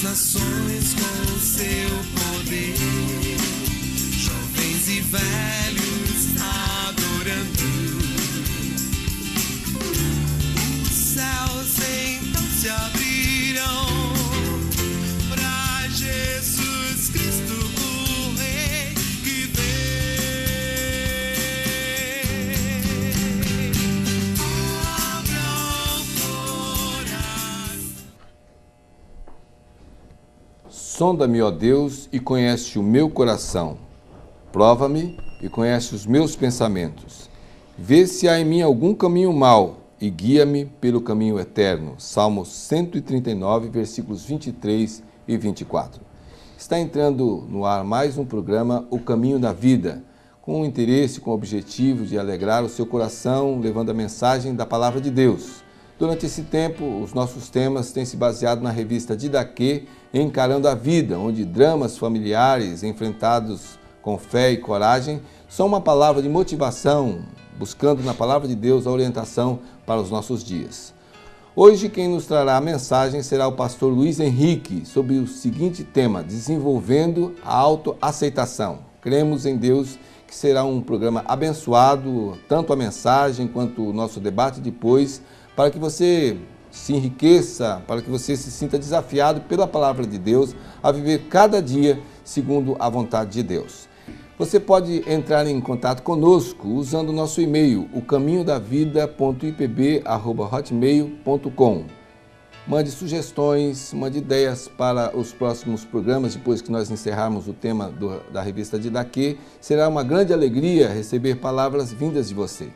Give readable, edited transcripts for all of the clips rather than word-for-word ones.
nações com o seu poder, jovens e velhos adorando. Os céus então se abrirão para Jesus Cristo, o Rei que vem. Abra o coração. Sonda-me, ó Deus, e conhece o meu coração. Prova-me e conhece os meus pensamentos. Vê se há em mim algum caminho mau e guia-me pelo caminho eterno. Salmo 139, versículos 23 e 24. Está entrando no ar mais um programa, O Caminho da Vida, com o interesse, com o objetivo de alegrar o seu coração, levando a mensagem da Palavra de Deus. Durante esse tempo, os nossos temas têm se baseado na revista Didaquê, Encarando a Vida, onde dramas familiares enfrentados com fé e coragem são uma palavra de motivação, buscando na Palavra de Deus a orientação para os nossos dias. Hoje quem nos trará a mensagem será o pastor Luiz Henrique, sobre o seguinte tema: desenvolvendo a autoaceitação. Cremos em Deus que será um programa abençoado, tanto a mensagem quanto o nosso debate depois, para que você se enriqueça, para que você se sinta desafiado pela Palavra de Deus a viver cada dia segundo a vontade de Deus. Você pode entrar em contato conosco usando o nosso e-mail, ocaminhodavida.ipb@hotmail.com. Mande sugestões, mande ideias para os próximos programas, depois que nós encerrarmos o tema da revista Didaquê. Será uma grande alegria receber palavras vindas de você.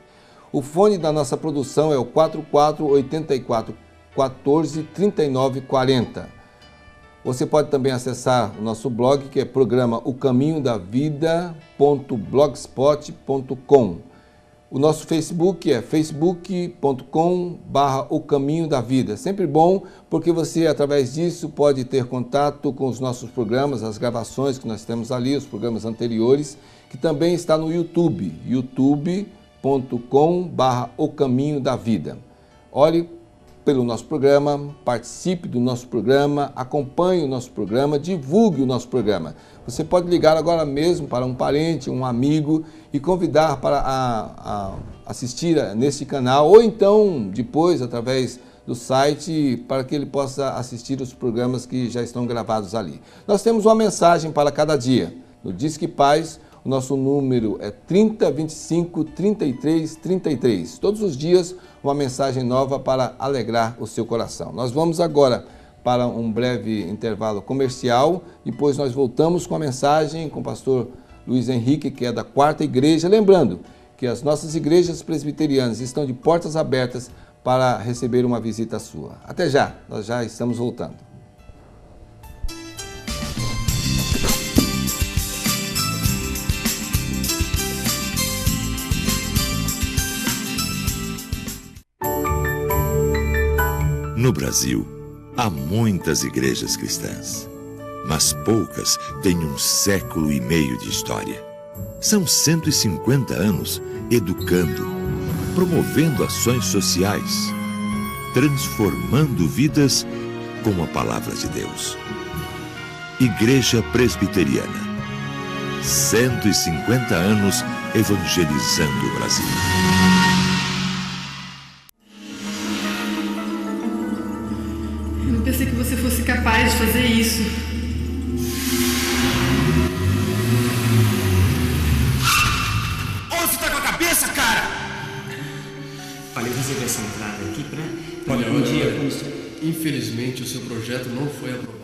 O fone da nossa produção é o 4484143940. Você pode também acessar o nosso blog, que é programa ocaminhodavida.blogspot.com. O nosso Facebook é facebook.com/O Caminho da Vida. Sempre bom, porque você, através disso, pode ter contato com os nossos programas, as gravações que nós temos ali, os programas anteriores, que também está no YouTube, youtube.com/O Caminho da Vida. Olhe pelo nosso programa, participe do nosso programa, acompanhe o nosso programa, divulgue o nosso programa. Você pode ligar agora mesmo para um parente, um amigo e convidar para assistir nesse canal, ou então depois através do site, para que ele possa assistir os programas que já estão gravados ali. Nós temos uma mensagem para cada dia. No Disque Paz, o nosso número é 3025 33 33. Todos os dias uma mensagem nova para alegrar o seu coração. Nós vamos agora para um breve intervalo comercial, depois nós voltamos com a mensagem com o pastor Luiz Henrique, que é da Quarta Igreja. Lembrando que as nossas igrejas presbiterianas estão de portas abertas para receber uma visita sua. Até já, nós já estamos voltando. No Brasil, há muitas igrejas cristãs, mas poucas têm 1,5 século de história. São 150 anos educando, promovendo ações sociais, transformando vidas com a Palavra de Deus. Igreja Presbiteriana, 150 anos evangelizando o Brasil. Eu pensei que você fosse capaz de fazer isso. Onde você tá com a cabeça, cara? Olha, eu reservei essa entrada aqui pra... Olha, dia... infelizmente o seu projeto não foi aprovado.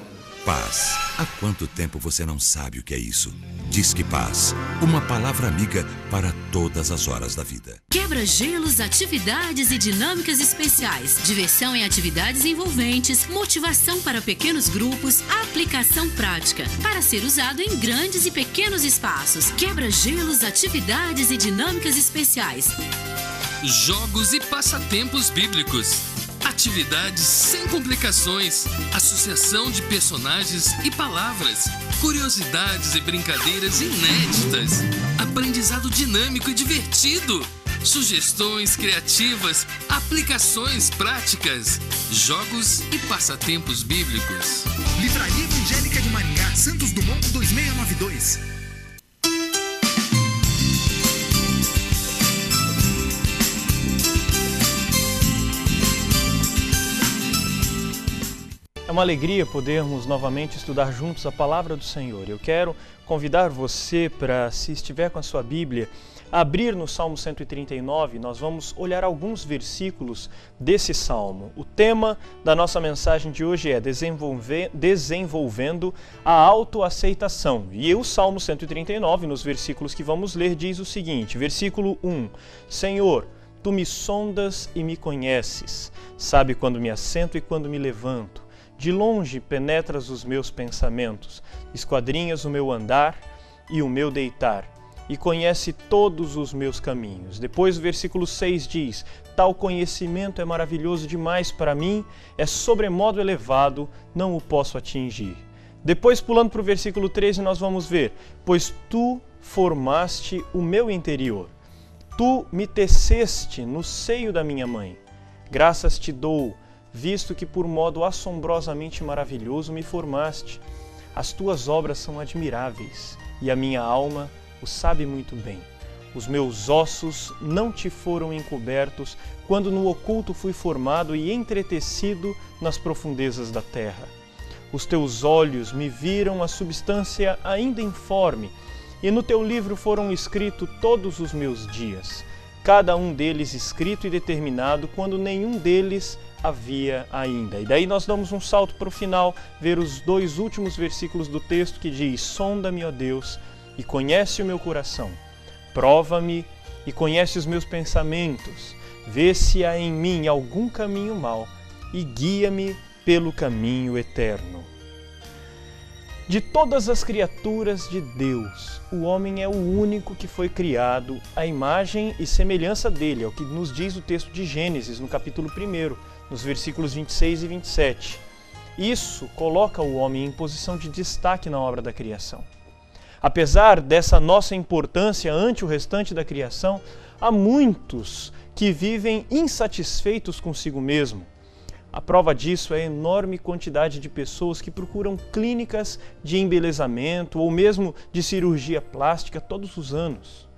Paz. Há quanto tempo você não sabe o que é isso? Disque Paz, uma palavra amiga para todas as horas da vida. Quebra-gelos, atividades e dinâmicas especiais, diversão em atividades envolventes, motivação para pequenos grupos, aplicação prática, para ser usado em grandes e pequenos espaços. Quebra-gelos, atividades e dinâmicas especiais. Jogos e passatempos bíblicos. Atividades sem complicações, associação de personagens e palavras, curiosidades e brincadeiras inéditas, aprendizado dinâmico e divertido. sugestões criativas, aplicações práticas, jogos e passatempos bíblicos. Livraria Evangélica de Maringá, Santos Dumont 2692. É uma alegria podermos novamente estudar juntos a Palavra do Senhor. Eu quero convidar você para, se estiver com a sua Bíblia, abrir no Salmo 139. Nós vamos olhar alguns versículos desse Salmo. O tema da nossa mensagem de hoje é desenvolvendo a autoaceitação. E o Salmo 139, nos versículos que vamos ler, diz o seguinte, versículo 1, Senhor, Tu me sondas e me conheces, sabe quando me assento e quando me levanto. De longe penetras os meus pensamentos, esquadrinhas o meu andar e o meu deitar, e conhece todos os meus caminhos. Depois o versículo 6 diz, tal conhecimento é maravilhoso demais para mim, é sobremodo elevado, não o posso atingir. Depois, pulando para o versículo 13, nós vamos ver, pois tu formaste o meu interior, tu me teceste no seio da minha mãe. Graças te dou, visto que por modo assombrosamente maravilhoso me formaste. As tuas obras são admiráveis, e a minha alma o sabe muito bem. Os meus ossos não te foram encobertos, quando no oculto fui formado e entretecido nas profundezas da terra. Os teus olhos me viram a substância ainda informe, e no teu livro foram escritos todos os meus dias, cada um deles escrito e determinado, quando nenhum deles havia ainda. E daí nós damos um salto para o final, ver os dois últimos versículos do texto que diz, sonda-me, ó Deus, e conhece o meu coração, prova-me e conhece os meus pensamentos, vê se há em mim algum caminho mau e guia-me pelo caminho eterno. De todas as criaturas de Deus, o homem é o único que foi criado à imagem e semelhança dele, é o que nos diz o texto de Gênesis, no capítulo 1, nos versículos 26 e 27. Isso coloca o homem em posição de destaque na obra da criação. Apesar dessa nossa importância ante o restante da criação, há muitos que vivem insatisfeitos consigo mesmo. A prova disso é a enorme quantidade de pessoas que procuram clínicas de embelezamento ou mesmo de cirurgia plástica todos os anos.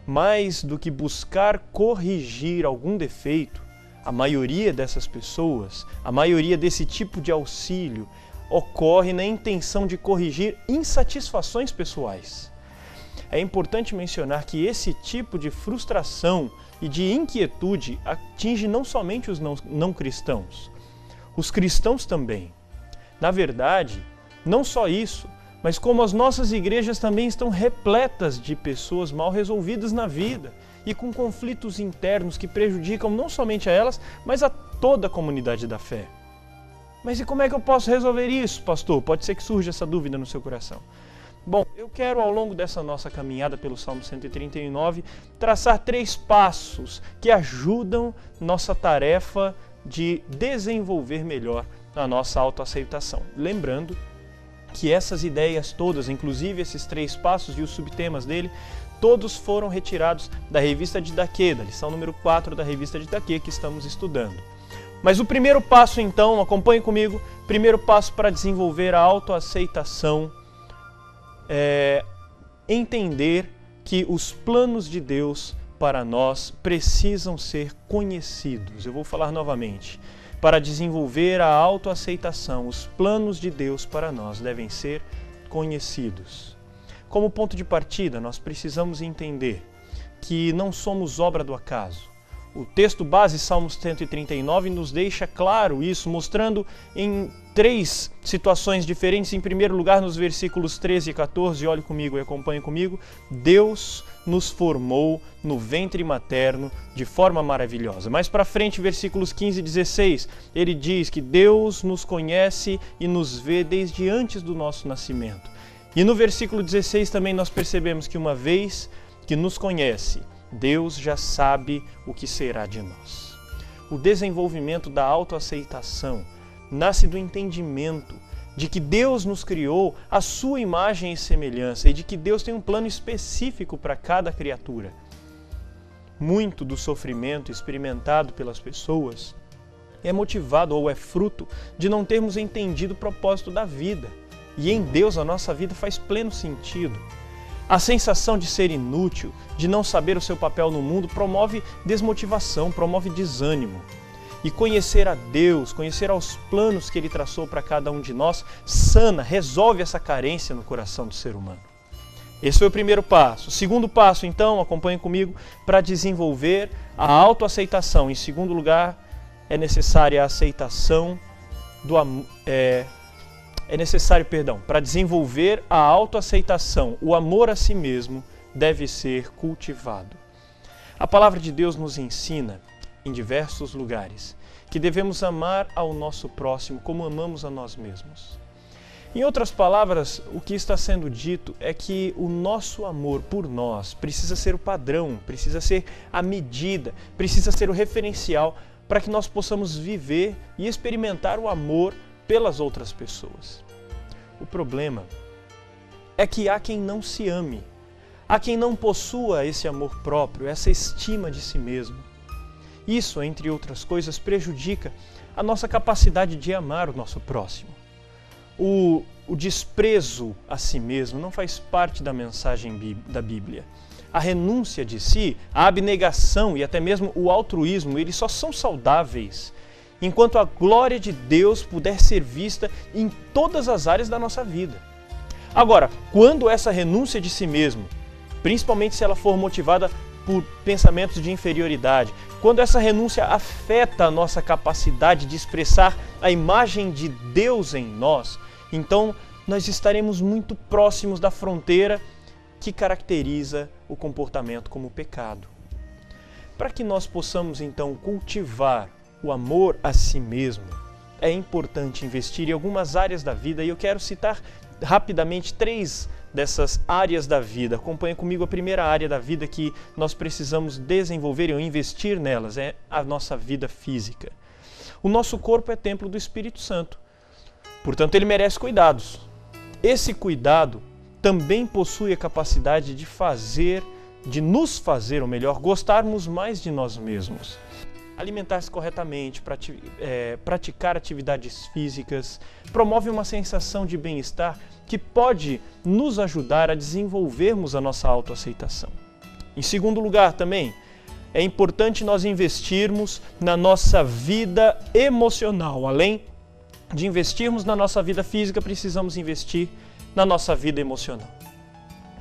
Mais do que buscar corrigir algum defeito, a maioria dessas pessoas, a maioria desse tipo de auxílio, ocorre na intenção de corrigir insatisfações pessoais. É importante mencionar que esse tipo de frustração e de inquietude atinge não somente os não cristãos, os cristãos também. Na verdade, não só isso, mas como as nossas igrejas também estão repletas de pessoas mal resolvidas na vida e com conflitos internos que prejudicam não somente a elas, mas a toda a comunidade da fé. Mas e como é que eu posso resolver isso, pastor? Pode ser que surja essa dúvida no seu coração. Bom, eu quero ao longo dessa nossa caminhada pelo Salmo 139 traçar 3 passos que ajudam nossa tarefa de desenvolver melhor a nossa autoaceitação. Lembrando que essas ideias todas, inclusive esses 3 passos e os subtemas dele, todos foram retirados da revista Didaquê, da lição número 4 da revista Didaquê que estamos estudando. Mas o primeiro passo então, acompanhe comigo, primeiro passo para desenvolver a autoaceitação é entender que os planos de Deus para nós precisam ser conhecidos. Eu vou falar novamente. Para desenvolver a autoaceitação, os planos de Deus para nós devem ser conhecidos. Como ponto de partida, nós precisamos entender que não somos obra do acaso. O texto base, Salmos 139, nos deixa claro isso, mostrando em 3 situações diferentes. Em primeiro lugar, nos versículos 13 e 14, olhe comigo e acompanhe comigo, Deus nos formou no ventre materno de forma maravilhosa. Mais para frente, versículos 15 e 16, ele diz que Deus nos conhece e nos vê desde antes do nosso nascimento. E no versículo 16 também nós percebemos que uma vez que nos conhece, Deus já sabe o que será de nós. O desenvolvimento da autoaceitação nasce do entendimento de que Deus nos criou à sua imagem e semelhança e de que Deus tem um plano específico para cada criatura. muito do sofrimento experimentado pelas pessoas é motivado ou é fruto de não termos entendido o propósito da vida. E em Deus a nossa vida faz pleno sentido. A sensação de ser inútil, de não saber o seu papel no mundo, promove desmotivação, promove desânimo. E conhecer a Deus, conhecer aos planos que Ele traçou para cada um de nós, sana, resolve essa carência no coração do ser humano. Esse foi o primeiro passo. O segundo passo, então, acompanhe comigo, para desenvolver a autoaceitação. Em segundo lugar, é necessária a aceitação do amor. Para desenvolver a autoaceitação, o amor a si mesmo deve ser cultivado. A palavra de Deus nos ensina, em diversos lugares, que devemos amar ao nosso próximo como amamos a nós mesmos. Em outras palavras, o que está sendo dito é que o nosso amor por nós precisa ser o padrão, precisa ser a medida, precisa ser o referencial para que nós possamos viver e experimentar o amor pelas outras pessoas. O problema é que há quem não se ame, há quem não possua esse amor próprio, essa estima de si mesmo. Isso, entre outras coisas, prejudica a nossa capacidade de amar o nosso próximo. O desprezo a si mesmo não faz parte da mensagem da Bíblia. A renúncia de si, a abnegação e até mesmo o altruísmo, eles só são saudáveis enquanto a glória de Deus puder ser vista em todas as áreas da nossa vida. Agora, quando essa renúncia de si mesmo, principalmente se ela for motivada por pensamentos de inferioridade, quando essa renúncia afeta a nossa capacidade de expressar a imagem de Deus em nós, então nós estaremos muito próximos da fronteira que caracteriza o comportamento como pecado. Para que nós possamos então cultivar o amor a si mesmo, é importante investir em algumas áreas da vida e eu quero citar rapidamente 3 dessas áreas da vida. Acompanhe comigo a primeira área da vida que nós precisamos desenvolver e investir nelas, é a nossa vida física. O nosso corpo é templo do Espírito Santo, portanto ele merece cuidados. Esse cuidado também possui a capacidade de nos fazer, ou melhor, gostarmos mais de nós mesmos. Alimentar-se corretamente, praticar atividades físicas, promove uma sensação de bem-estar que pode nos ajudar a desenvolvermos a nossa autoaceitação. Em segundo lugar também, é importante nós investirmos na nossa vida emocional. Além de investirmos na nossa vida física, precisamos investir na nossa vida emocional.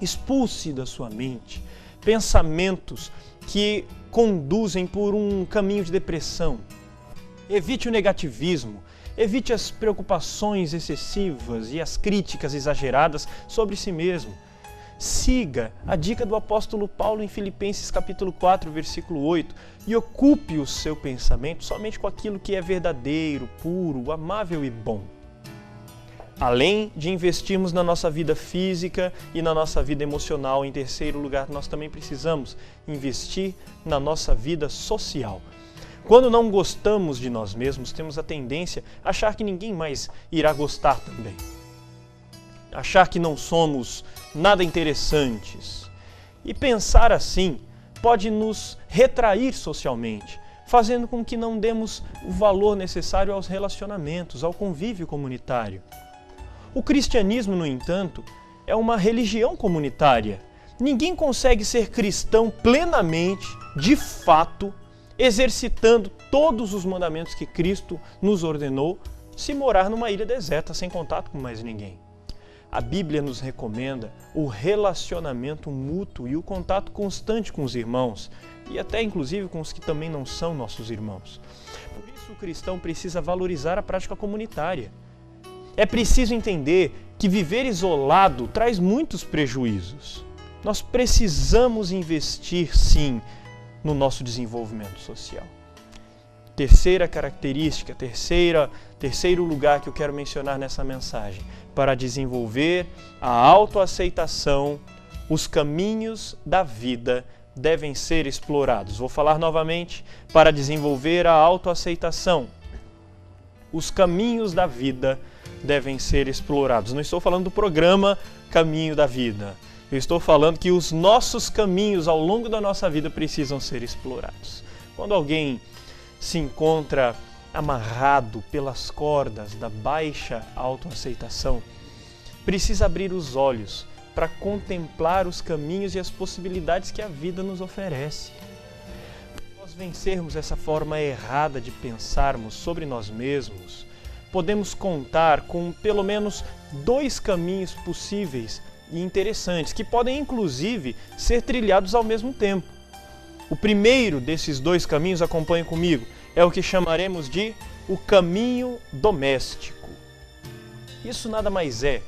Expulse da sua mente pensamentos que conduzem por um caminho de depressão. Evite o negativismo, evite as preocupações excessivas e as críticas exageradas sobre si mesmo. Siga a dica do apóstolo Paulo em Filipenses capítulo 4, versículo 8, e ocupe o seu pensamento somente com aquilo que é verdadeiro, puro, amável e bom. Além de investirmos na nossa vida física e na nossa vida emocional, em terceiro lugar, nós também precisamos investir na nossa vida social. Quando não gostamos de nós mesmos, temos a tendência a achar que ninguém mais irá gostar também. Achar que não somos nada interessantes. E pensar assim pode nos retrair socialmente, fazendo com que não demos o valor necessário aos relacionamentos, ao convívio comunitário. O cristianismo, no entanto, é uma religião comunitária. Ninguém consegue ser cristão plenamente, de fato, exercitando todos os mandamentos que Cristo nos ordenou, se morar numa ilha deserta, sem contato com mais ninguém. A Bíblia nos recomenda o relacionamento mútuo e o contato constante com os irmãos, e até inclusive com os que também não são nossos irmãos. Por isso o cristão precisa valorizar a prática comunitária. É preciso entender que viver isolado traz muitos prejuízos. Nós precisamos investir, sim, no nosso desenvolvimento social. Terceira característica, terceiro lugar que eu quero mencionar nessa mensagem. Para desenvolver a autoaceitação, os caminhos da vida devem ser explorados. Vou falar novamente. Para desenvolver a autoaceitação, os caminhos da vida devem ser explorados. Não estou falando do programa Caminho da Vida. Eu estou falando que os nossos caminhos ao longo da nossa vida precisam ser explorados. Quando alguém se encontra amarrado pelas cordas da baixa autoaceitação, precisa abrir os olhos para contemplar os caminhos e as possibilidades que a vida nos oferece. Para nós vencermos essa forma errada de pensarmos sobre nós mesmos, podemos contar com pelo menos 2 caminhos possíveis e interessantes, que podem inclusive ser trilhados ao mesmo tempo. O primeiro desses 2 caminhos, acompanhe comigo, é o que chamaremos de o caminho doméstico. Isso nada mais é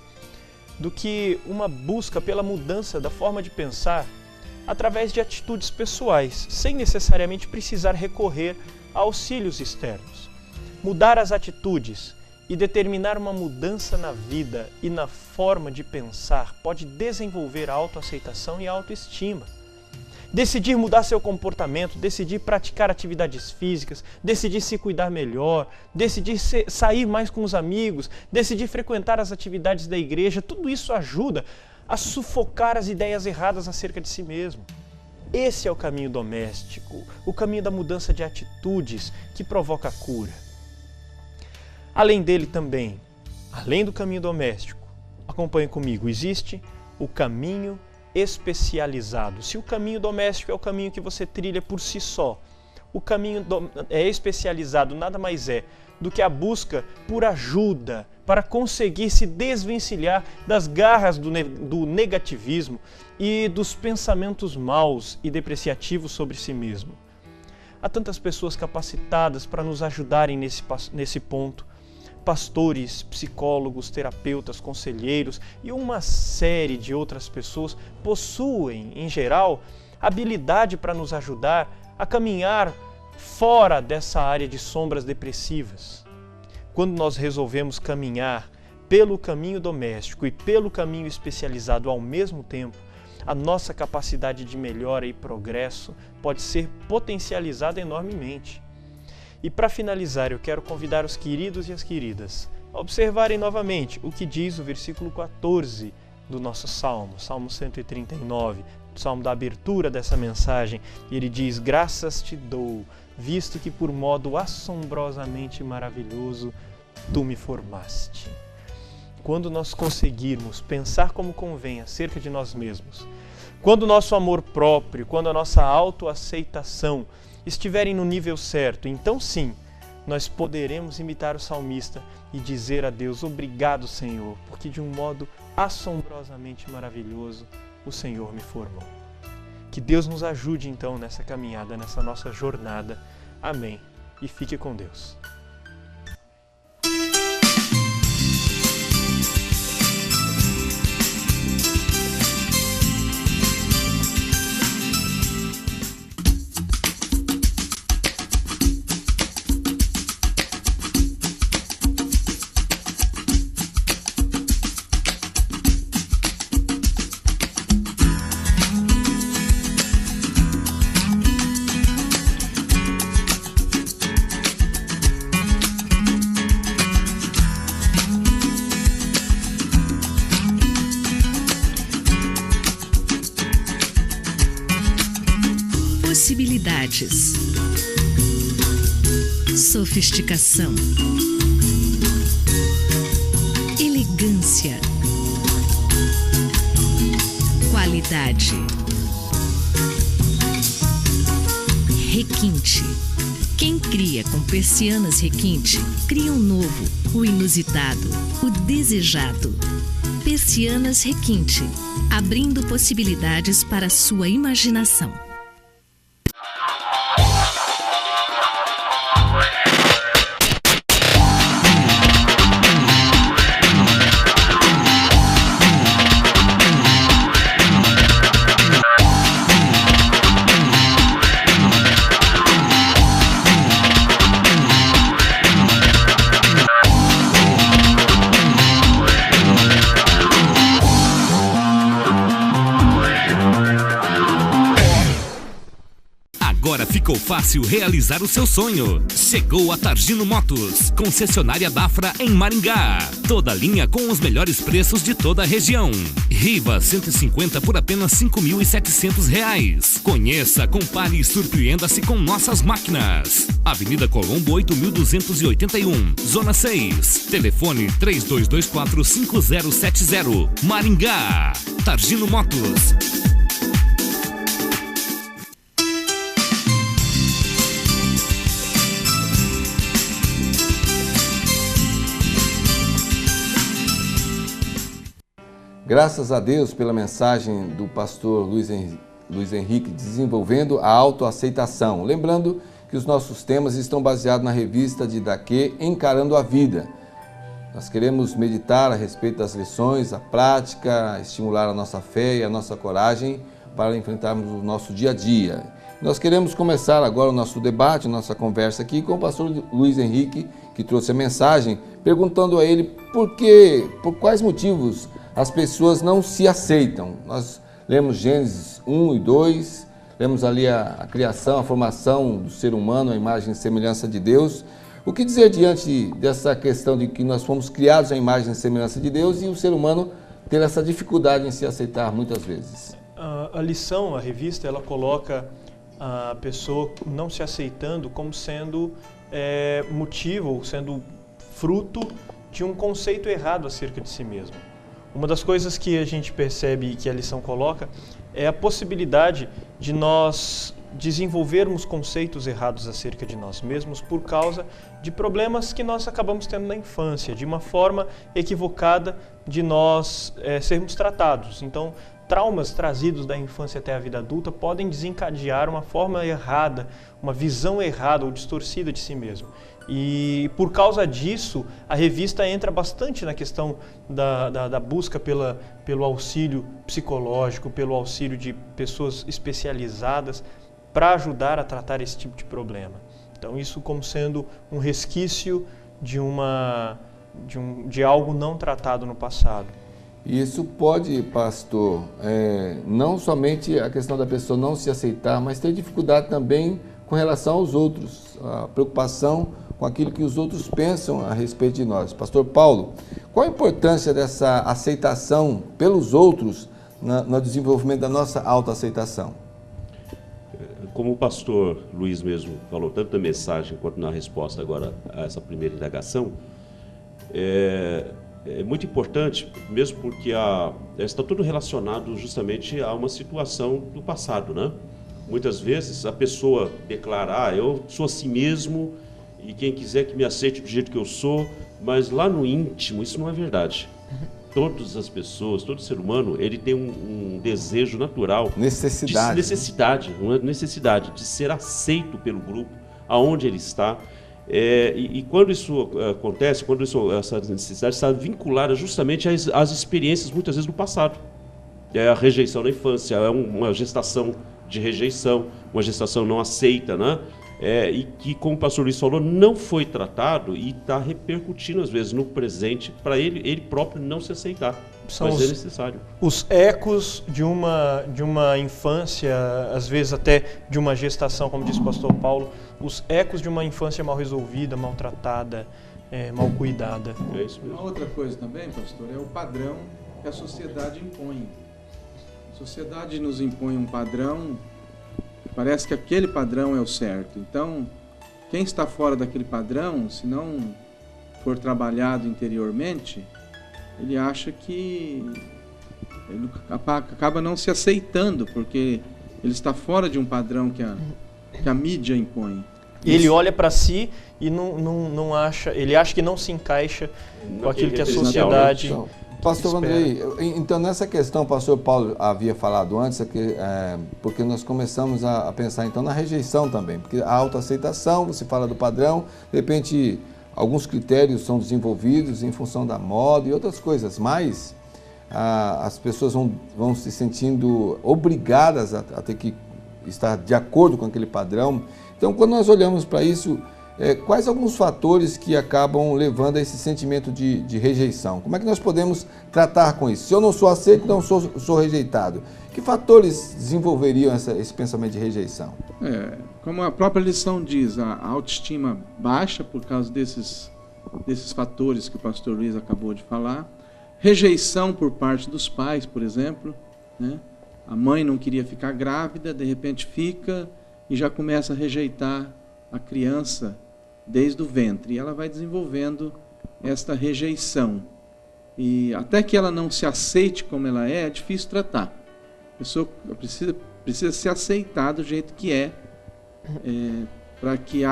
do que uma busca pela mudança da forma de pensar através de atitudes pessoais, sem necessariamente precisar recorrer a auxílios externos. Mudar as atitudes e determinar uma mudança na vida e na forma de pensar pode desenvolver a autoaceitação e a autoestima. Decidir mudar seu comportamento, decidir praticar atividades físicas, decidir se cuidar melhor, decidir sair mais com os amigos, decidir frequentar as atividades da igreja, tudo isso ajuda a sufocar as ideias erradas acerca de si mesmo. Esse é o caminho doméstico, o caminho da mudança de atitudes que provoca a cura. Além dele também, além do caminho doméstico, acompanhe comigo, existe o caminho especializado. Se o caminho doméstico é o caminho que você trilha por si só, o caminho especializado nada mais é do que a busca por ajuda para conseguir se desvencilhar das garras do negativismo e dos pensamentos maus e depreciativos sobre si mesmo. Há tantas pessoas capacitadas para nos ajudarem nesse ponto. Pastores, psicólogos, terapeutas, conselheiros e uma série de outras pessoas possuem, em geral, habilidade para nos ajudar a caminhar fora dessa área de sombras depressivas. Quando nós resolvemos caminhar pelo caminho doméstico e pelo caminho especializado ao mesmo tempo, a nossa capacidade de melhora e progresso pode ser potencializada enormemente. E para finalizar, eu quero convidar os queridos e as queridas a observarem novamente o que diz o versículo 14 do nosso Salmo, Salmo 139, o Salmo da abertura dessa mensagem. Ele diz: graças te dou, visto que por modo assombrosamente maravilhoso tu me formaste. Quando nós conseguirmos pensar como convém acerca de nós mesmos, quando o nosso amor próprio, quando a nossa autoaceitação estiverem no nível certo, então sim, nós poderemos imitar o salmista e dizer a Deus: obrigado, Senhor, porque de um modo assombrosamente maravilhoso o Senhor me formou. Que Deus nos ajude então nessa caminhada, nessa nossa jornada. Amém. E fique com Deus. Possibilidades, sofisticação, elegância, qualidade, requinte. Quem cria com persianas requinte, cria um novo, o inusitado, o desejado. Persianas requinte, abrindo possibilidades para a sua imaginação. ficou fácil realizar o seu sonho. Chegou a Targino Motos, concessionária Dafra em Maringá. Toda linha com os melhores preços de toda a região. Riva 150 por apenas R$ 5.700. Conheça, compare e surpreenda-se com nossas máquinas. Avenida Colombo 8281, Zona 6. Telefone 3224-5070. Maringá. Targino Motos. Graças a Deus pela mensagem do pastor Luiz Henrique, desenvolvendo a autoaceitação. Lembrando que os nossos temas estão baseados na revista de Daquê, Encarando a Vida. Nós queremos meditar a respeito das lições, a prática, estimular a nossa fé e a nossa coragem para enfrentarmos o nosso dia a dia. Nós queremos começar agora o nosso debate, a nossa conversa aqui com o pastor Luiz Henrique, que trouxe a mensagem, perguntando a ele por quais motivos as pessoas não se aceitam. Nós lemos Gênesis 1 e 2, lemos ali a criação, a formação do ser humano, a imagem e semelhança de Deus. O que dizer diante dessa questão de que nós fomos criados à imagem e semelhança de Deus e o ser humano ter essa dificuldade em se aceitar muitas vezes? A lição, a revista, ela coloca a pessoa não se aceitando como sendo motivo ou sendo fruto de um conceito errado acerca de si mesmo. Uma das coisas que a gente percebe que a lição coloca é a possibilidade de nós desenvolvermos conceitos errados acerca de nós mesmos por causa de problemas que nós acabamos tendo na infância, de uma forma equivocada de nós sermos tratados. Então, traumas trazidos da infância até a vida adulta podem desencadear uma forma errada, uma visão errada ou distorcida de si mesmo. E por causa disso, a revista entra bastante na questão da busca pelo auxílio psicológico, pelo auxílio de pessoas especializadas para ajudar a tratar esse tipo de problema. Então isso como sendo um resquício de algo não tratado no passado. Isso pode, pastor, não somente a questão da pessoa não se aceitar, mas ter dificuldade também com relação aos outros, a preocupação com aquilo que os outros pensam a respeito de nós. Pastor Paulo, qual a importância dessa aceitação pelos outros no desenvolvimento da nossa autoaceitação? Como o pastor Luiz mesmo falou, tanto na mensagem quanto na resposta agora a essa primeira indagação, é muito importante, mesmo porque está tudo relacionado justamente a uma situação do passado, né? Muitas vezes a pessoa declara, eu sou assim mesmo, e quem quiser que me aceite do jeito que eu sou, mas lá no íntimo isso não é verdade. Todas as pessoas, todo ser humano, ele tem um desejo natural, necessidade de ser aceito pelo grupo, aonde ele está. E quando isso acontece, essa necessidade está vinculada justamente às experiências muitas vezes do passado. É a rejeição na infância, é uma gestação de rejeição, uma gestação não aceita, né? E que, como o pastor Luiz falou, não foi tratado e está repercutindo, às vezes, no presente, para ele próprio não se aceitar. Mas é necessário. Os ecos de uma infância, às vezes até de uma gestação, como disse o pastor Paulo, os ecos de uma infância mal resolvida, maltratada, mal cuidada. É isso mesmo. Uma outra coisa também, pastor, é o padrão que a sociedade impõe. A sociedade nos impõe um padrão. Parece que aquele padrão é o certo. Então, quem está fora daquele padrão, se não for trabalhado interiormente, ele acha que ele acaba não se aceitando, porque ele está fora de um padrão que a mídia impõe. Ele olha para si e não acha, ele acha que não se encaixa com aquilo que a sociedade... Pastor Andrei, então nessa questão o pastor Paulo havia falado antes, porque nós começamos a pensar então na rejeição também, porque a autoaceitação, você fala do padrão, de repente alguns critérios são desenvolvidos em função da moda e outras coisas, mas as pessoas vão se sentindo obrigadas a ter que estar de acordo com aquele padrão. Então quando nós olhamos para isso, quais alguns fatores que acabam levando a esse sentimento de rejeição? Como é que nós podemos tratar com isso? Se eu não sou aceito, então sou rejeitado. Que fatores desenvolveriam esse pensamento de rejeição? como a própria lição diz, a autoestima baixa por causa desses fatores que o pastor Luiz acabou de falar. Rejeição por parte dos pais, por exemplo, né? A mãe não queria ficar grávida, de repente fica e já começa a rejeitar a criança desde o ventre. E ela vai desenvolvendo esta rejeição. E até que ela não se aceite como ela é difícil tratar. A pessoa precisa se aceitar do jeito que é para que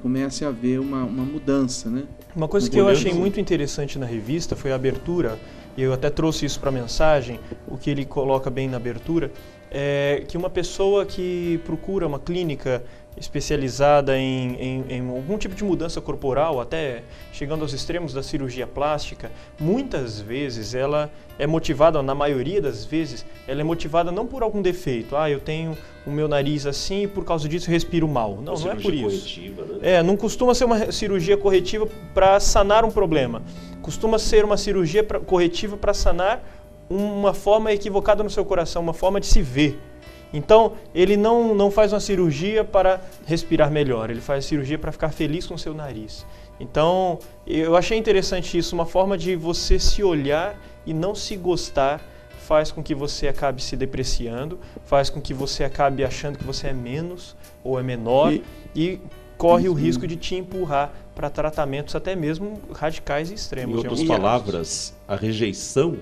comece a haver uma mudança, né? Uma coisa que eu achei muito interessante na revista foi a abertura, e eu até trouxe isso para a mensagem, o que ele coloca bem na abertura, é que uma pessoa que procura uma clínica especializada em algum tipo de mudança corporal, até chegando aos extremos da cirurgia plástica, muitas vezes ela é motivada, na maioria das vezes, ela é motivada não por algum defeito. Eu tenho o meu nariz assim e por causa disso eu respiro mal. Não é por isso. Corretiva, né? Não costuma ser uma cirurgia corretiva para sanar um problema. Costuma ser uma cirurgia corretiva para sanar uma forma equivocada no seu coração, uma forma de se ver. Então, ele não faz uma cirurgia para respirar melhor, ele faz a cirurgia para ficar feliz com o seu nariz. Então, eu achei interessante isso, uma forma de você se olhar e não se gostar, faz com que você acabe se depreciando, faz com que você acabe achando que você é menos ou é menor e corre o risco de te empurrar para tratamentos até mesmo radicais e extremos. Em outras palavras, a rejeição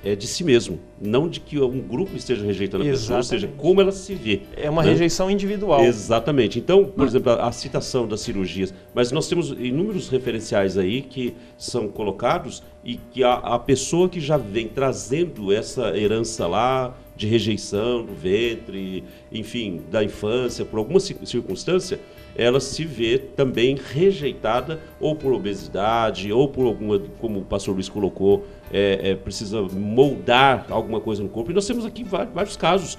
é de si mesmo, não de que um grupo esteja rejeitando a pessoa, ou seja, como ela se vê. É uma rejeição individual. Exatamente. Então, por exemplo, a citação das cirurgias, mas nós temos inúmeros referenciais aí que são colocados e que a pessoa que já vem trazendo essa herança lá de rejeição do ventre, enfim, da infância, por alguma circunstância, ela se vê também rejeitada ou por obesidade ou por alguma, como o pastor Luiz colocou, precisa moldar alguma coisa no corpo. E nós temos aqui vários casos,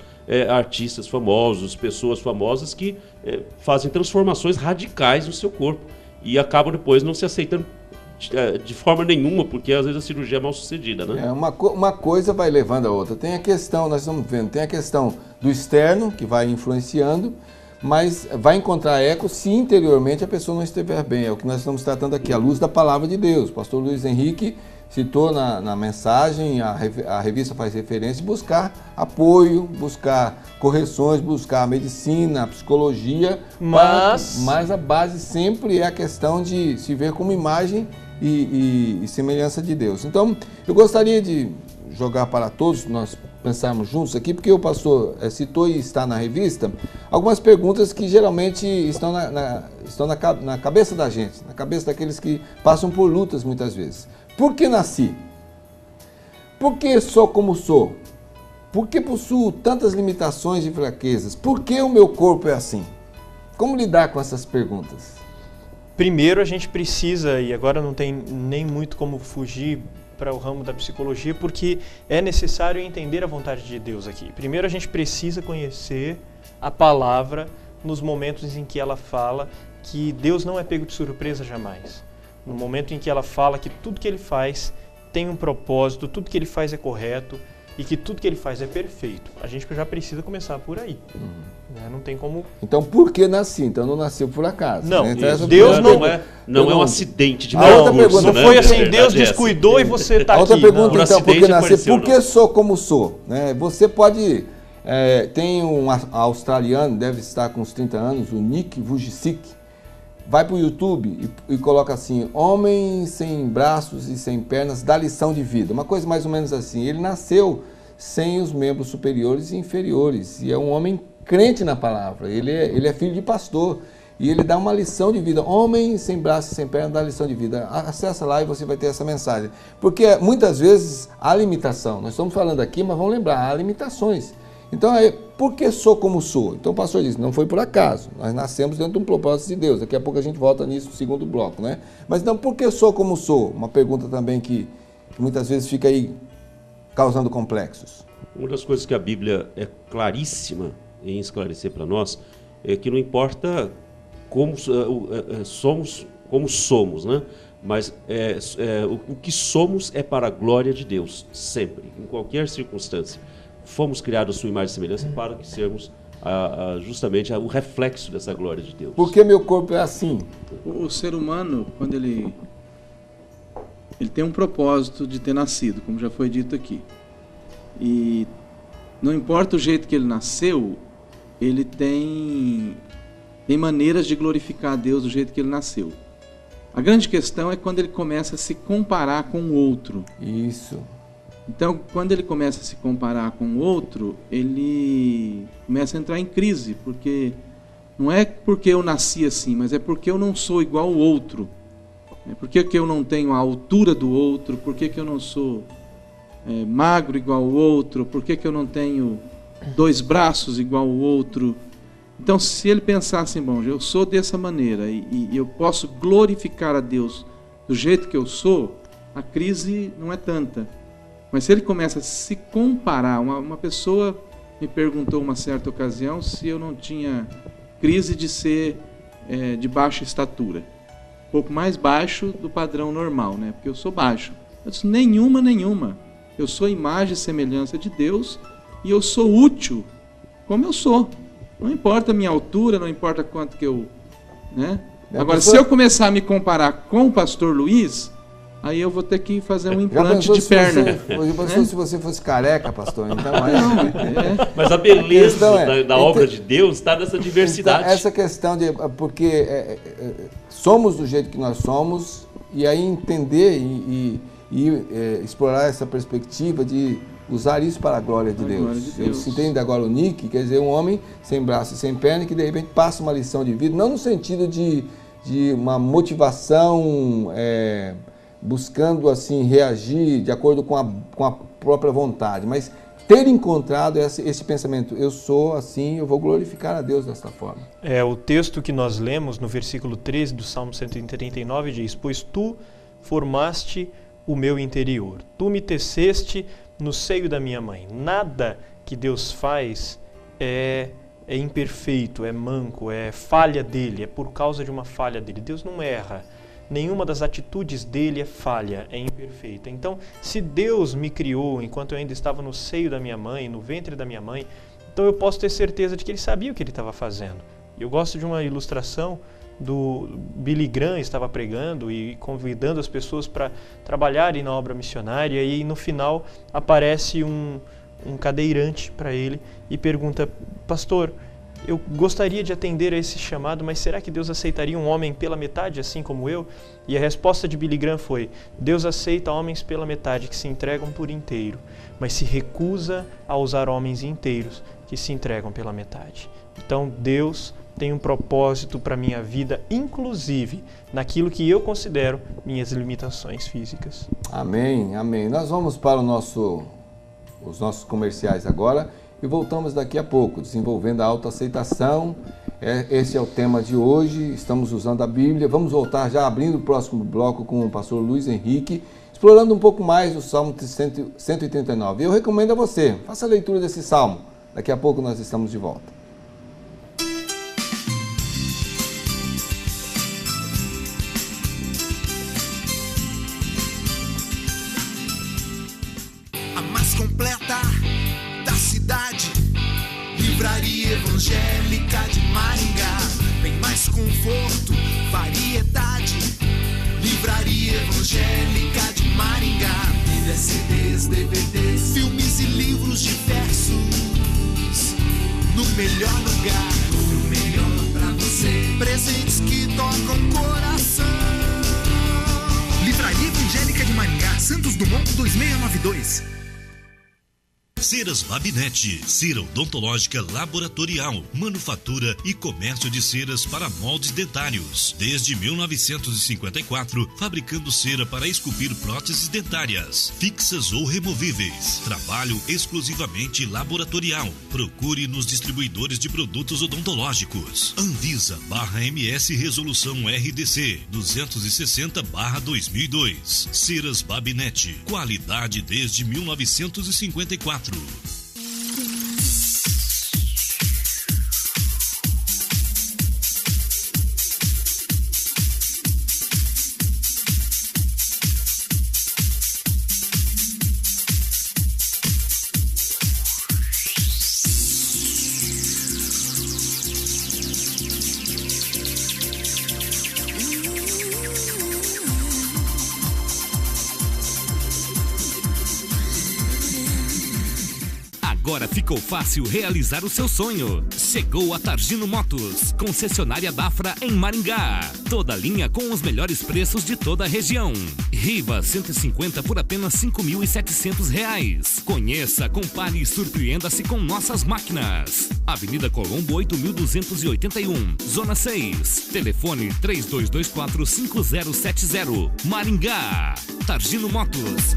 artistas famosos, pessoas famosas que fazem transformações radicais no seu corpo e acabam depois não se aceitando de forma nenhuma, porque às vezes a cirurgia é mal sucedida, né? Uma coisa vai levando a outra. Tem a questão, nós estamos vendo, tem a questão do externo, que vai influenciando, mas vai encontrar eco se interiormente a pessoa não estiver bem. É o que nós estamos tratando aqui, à luz da palavra de Deus. O pastor Luiz Henrique citou na mensagem, a revista faz referência, buscar apoio, buscar correções, buscar a medicina, a psicologia, mas a base sempre é a questão de se ver como imagem e semelhança de Deus. Então, eu gostaria de jogar para todos, nós pensarmos juntos aqui, porque o pastor citou e está na revista, algumas perguntas que geralmente estão na cabeça da gente, na cabeça daqueles que passam por lutas muitas vezes. Por que nasci? Por que sou como sou? Por que possuo tantas limitações e fraquezas? Por que o meu corpo é assim? Como lidar com essas perguntas? Primeiro a gente precisa, e agora não tem nem muito como fugir para o ramo da psicologia, porque é necessário entender a vontade de Deus aqui. Primeiro a gente precisa conhecer a palavra nos momentos em que ela fala que Deus não é pego de surpresa jamais. No momento em que ela fala que tudo que ele faz tem um propósito, tudo que ele faz é correto e que tudo que ele faz é perfeito. A gente já precisa começar por aí. Né? Não tem como... Então, por que nasci? Então, não nasceu por acaso. Não, né? Então, Deus não é um acidente de percurso. Não foi assim, Deus descuidou e você está aqui. Outra pergunta, então, por que nasci? Por que sou como sou? Né? Você pode... tem um australiano, deve estar com uns 30 anos, o Nick Vujicic, vai para o YouTube e coloca assim, homem sem braços e sem pernas dá lição de vida. Uma coisa mais ou menos assim. Ele nasceu sem os membros superiores e inferiores. E é um homem crente na palavra. Ele é filho de pastor. E ele dá uma lição de vida. Homem sem braços e sem pernas dá lição de vida. Acessa lá e você vai ter essa mensagem. Porque muitas vezes há limitação. Nós estamos falando aqui, mas vamos lembrar, há limitações. Então, por que sou como sou? Então o pastor disse, não foi por acaso, nós nascemos dentro de um propósito de Deus. Daqui a pouco a gente volta nisso no segundo bloco, né? Mas então, por que sou como sou? Uma pergunta também que muitas vezes fica aí causando complexos. Uma das coisas que a Bíblia é claríssima em esclarecer para nós é que não importa como somos, né? Mas o que somos é para a glória de Deus, sempre, em qualquer circunstância. Fomos criados à sua imagem e semelhança para que sermos justamente o reflexo dessa glória de Deus. Porque meu corpo é assim. O ser humano, quando ele tem um propósito de ter nascido, como já foi dito aqui. E não importa o jeito que ele nasceu, ele tem maneiras de glorificar a Deus do jeito que ele nasceu. A grande questão é quando ele começa a se comparar com o outro. Isso. Então, quando ele começa a se comparar com o outro, ele começa a entrar em crise, porque não é porque eu nasci assim, mas é porque eu não sou igual ao outro. Por que eu não tenho a altura do outro? Por que eu não sou magro igual ao outro? Por que eu não tenho 2 braços igual ao outro? Então, se ele pensar assim, bom, eu sou dessa maneira e eu posso glorificar a Deus do jeito que eu sou, a crise não é tanta. Mas se ele começa a se comparar, uma pessoa me perguntou uma certa ocasião se eu não tinha crise de ser de baixa estatura. Um pouco mais baixo do padrão normal, né? Porque eu sou baixo. Eu disse, nenhuma. Eu sou imagem e semelhança de Deus e eu sou útil como eu sou. Não importa a minha altura, não importa quanto que eu... Né? Agora, se eu começar a me comparar com o pastor Luiz, aí eu vou ter que fazer um implante de perna. Se você fosse careca, pastor, então... Mas a beleza da obra de Deus está nessa diversidade. Então, essa questão de... Porque somos do jeito que nós somos, e aí entender e explorar essa perspectiva de usar isso para a glória de Deus. Eu entendo agora o Nick, quer dizer, um homem sem braço e sem perna que de repente passa uma lição de vida, não no sentido de uma motivação buscando assim reagir de acordo com a própria vontade, mas ter encontrado esse pensamento, eu sou assim, eu vou glorificar a Deus dessa forma. O texto que nós lemos no versículo 13 do Salmo 139 diz: pois tu formaste o meu interior, tu me teceste no seio da minha mãe. Nada que Deus faz é imperfeito, é manco, é falha dele, é por causa de uma falha dele. Deus não erra. Nenhuma das atitudes dele é falha, é imperfeita. Então, se Deus me criou enquanto eu ainda estava no seio da minha mãe, no ventre da minha mãe, então eu posso ter certeza de que ele sabia o que ele estava fazendo. Eu gosto de uma ilustração do Billy Graham, estava pregando e convidando as pessoas para trabalharem na obra missionária, e no final aparece um cadeirante para ele e pergunta: pastor, eu gostaria de atender a esse chamado, mas será que Deus aceitaria um homem pela metade, assim como eu? E a resposta de Billy Graham foi: Deus aceita homens pela metade que se entregam por inteiro, mas se recusa a usar homens inteiros que se entregam pela metade. Então Deus tem um propósito para a minha vida, inclusive naquilo que eu considero minhas limitações físicas. Amém, amém. Nós vamos para os nossos comerciais agora e voltamos daqui a pouco, desenvolvendo a autoaceitação. Esse é o tema de hoje, estamos usando a Bíblia. Vamos voltar já abrindo o próximo bloco com o pastor Luiz Henrique, explorando um pouco mais o Salmo 139. Eu recomendo a você, faça a leitura desse Salmo. Daqui a pouco nós estamos de volta. Completa da cidade, Livraria Evangélica de Maringá. Tem mais conforto, variedade, Livraria Evangélica de Maringá. Bíblias, CDs, DVDs, filmes e livros diversos, no melhor lugar, tudo melhor pra você. Presentes que tocam coração. Livraria Evangélica de Maringá, Santos Dumont 2692. Ceras Babinete, cera odontológica laboratorial, manufatura e comércio de ceras para moldes dentários. Desde 1954, fabricando cera para esculpir próteses dentárias, fixas ou removíveis. Trabalho exclusivamente laboratorial. Procure nos distribuidores de produtos odontológicos. Anvisa/MS Resolução RDC 260/2002. Ceras Babinete, qualidade desde 1954. Agora ficou fácil realizar o seu sonho. Chegou a Targino Motos, concessionária Dafra em Maringá. Toda linha com os melhores preços de toda a região. Riva 150 por apenas R$ 5.700. Conheça, compare e surpreenda-se com nossas máquinas. Avenida Colombo 8.281, Zona 6. Telefone 3224-5070. Maringá. Targino Motos.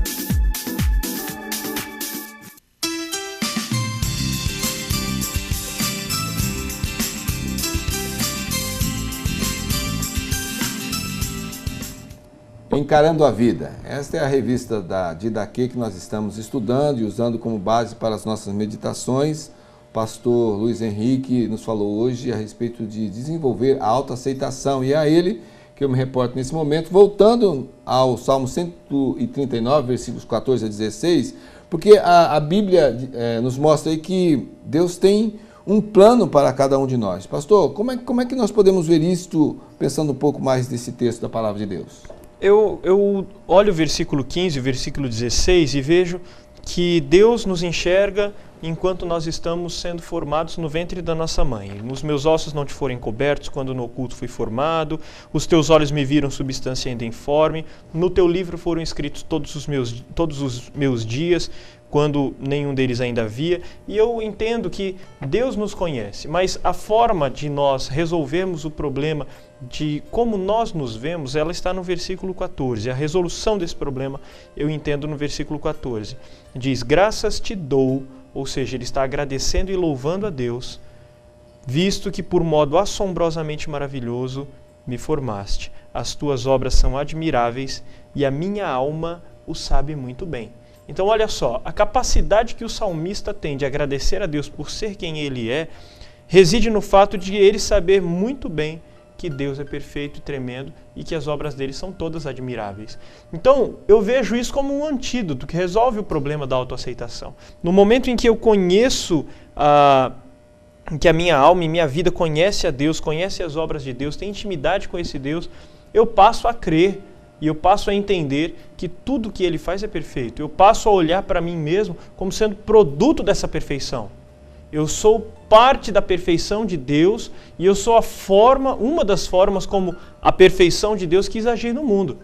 Encarando a Vida. Esta é a revista da Didaquê que nós estamos estudando e usando como base para as nossas meditações. O pastor Luiz Henrique nos falou hoje a respeito de desenvolver a autoaceitação, e é a ele que eu me reporto nesse momento, voltando ao Salmo 139, versículos 14 a 16, porque a Bíblia nos mostra aí que Deus tem um plano para cada um de nós. Pastor, como é que nós podemos ver isto pensando um pouco mais desse texto da Palavra de Deus? Eu olho o versículo 15, o versículo 16 e vejo que Deus nos enxerga enquanto nós estamos sendo formados no ventre da nossa mãe. Os meus ossos não te foram encobertos quando no oculto fui formado, os teus olhos me viram substância ainda informe, no teu livro foram escritos todos os meus dias, quando nenhum deles ainda havia, e eu entendo que Deus nos conhece, mas a forma de nós resolvermos o problema de como nós nos vemos, ela está no versículo 14. A resolução desse problema eu entendo no versículo 14. Diz: graças te dou, ou seja, ele está agradecendo e louvando a Deus, visto que por modo assombrosamente maravilhoso me formaste. As tuas obras são admiráveis e a minha alma o sabe muito bem. Então olha só, a capacidade que o salmista tem de agradecer a Deus por ser quem ele é, reside no fato de ele saber muito bem que Deus é perfeito e tremendo e que as obras dele são todas admiráveis. Então, eu vejo isso como um antídoto que resolve o problema da autoaceitação. No momento em que eu conheço, que a minha alma e minha vida conhece a Deus, conhece as obras de Deus, tem intimidade com esse Deus, eu passo a crer e eu passo a entender que tudo que ele faz é perfeito. Eu passo a olhar para mim mesmo como sendo produto dessa perfeição. Eu sou parte da perfeição de Deus e eu sou uma das formas como a perfeição de Deus quis agir no mundo.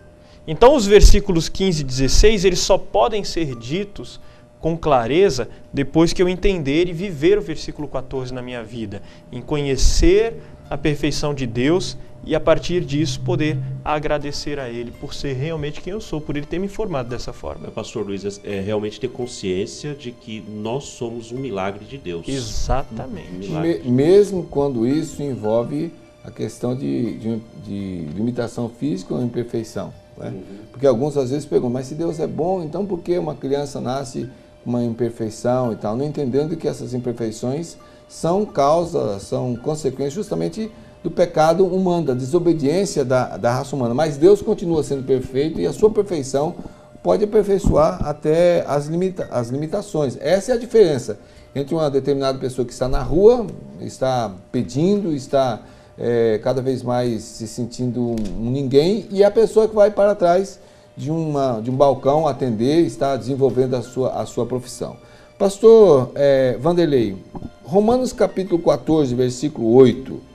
Então os versículos 15 e 16, eles só podem ser ditos com clareza depois que eu entender e viver o versículo 14 na minha vida, em conhecer a perfeição de Deus e a partir disso poder agradecer a Ele por ser realmente quem eu sou, por Ele ter me formado dessa forma. Pastor Luiz, é realmente ter consciência de que nós somos um milagre de Deus. Exatamente. Mesmo quando isso envolve a questão de limitação física ou imperfeição. Né? Porque alguns às vezes perguntam, mas se Deus é bom, então por que uma criança nasce com uma imperfeição e tal? Não entendendo que essas imperfeições são consequências justamente do pecado humano, da desobediência da raça humana. Mas Deus continua sendo perfeito e a sua perfeição pode aperfeiçoar até as limitações. Essa é a diferença entre uma determinada pessoa que está na rua, está pedindo, está cada vez mais se sentindo um ninguém, e a pessoa que vai para trás de um balcão atender, está desenvolvendo a sua profissão. Pastor Vanderlei, Romanos capítulo 14, versículo 8,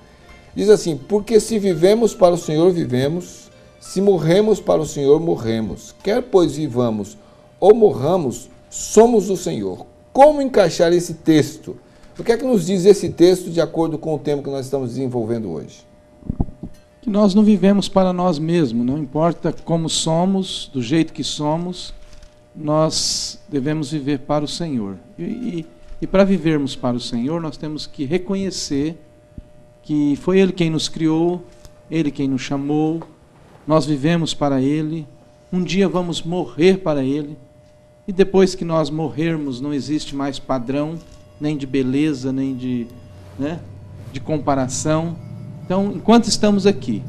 diz assim: porque se vivemos para o Senhor, vivemos, se morremos para o Senhor, morremos. Quer pois vivamos ou morramos, somos do Senhor. Como encaixar esse texto? O que é que nos diz esse texto de acordo com o tema que nós estamos desenvolvendo hoje? Que nós não vivemos para nós mesmos, não importa como somos, do jeito que somos, nós devemos viver para o Senhor. E para vivermos para o Senhor, nós temos que reconhecer que foi Ele quem nos criou, Ele quem nos chamou, nós vivemos para Ele, um dia vamos morrer para Ele, e depois que nós morrermos não existe mais padrão, nem de beleza, nem de comparação. Então, enquanto estamos aqui,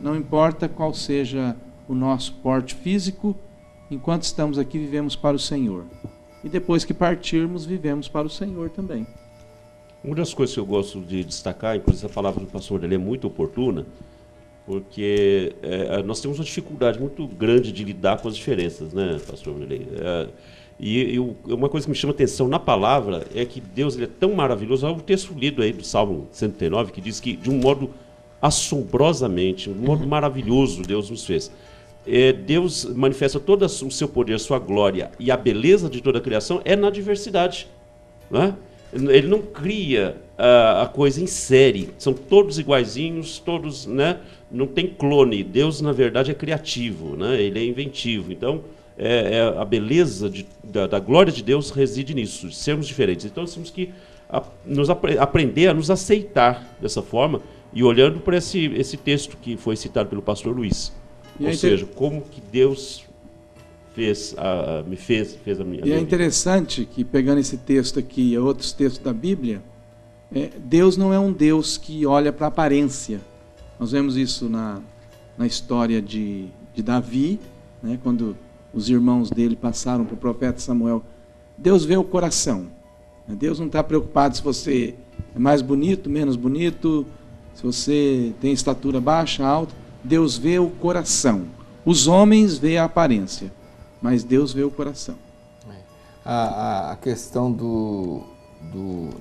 não importa qual seja o nosso porte físico, enquanto estamos aqui vivemos para o Senhor. E depois que partirmos, vivemos para o Senhor também. Uma das coisas que eu gosto de destacar, inclusive a palavra do pastor ele é muito oportuna, porque nós temos uma dificuldade muito grande de lidar com as diferenças, né, pastor Vanderlei? E uma coisa que me chama atenção na palavra é que Deus ele é tão maravilhoso. Há um texto lido aí do Salmo 139 que diz que de um modo assombrosamente, um modo maravilhoso Deus nos fez. Deus manifesta todo o seu poder, a sua glória e a beleza de toda a criação na diversidade. Né? Ele não cria a coisa em série, são todos iguaizinhos, todos, né? Não tem clone. Deus, na verdade, é criativo, né? Ele é inventivo. Então, a beleza da glória de Deus reside nisso, de sermos diferentes. Então, nós temos que aprender a nos aceitar dessa forma e olhando para esse texto que foi citado pelo pastor Luiz. Ou seja, como que Deus fez a minha vida. E é interessante que, pegando esse texto aqui e outros textos da Bíblia, Deus não é um Deus que olha para a aparência. Nós vemos isso na história de Davi, né, quando os irmãos dele passaram para o profeta Samuel. Deus vê o coração. Deus não está preocupado se você é mais bonito, menos bonito, se você tem estatura baixa, alta. Deus vê o coração. Os homens veem a aparência, mas Deus vê o coração. A questão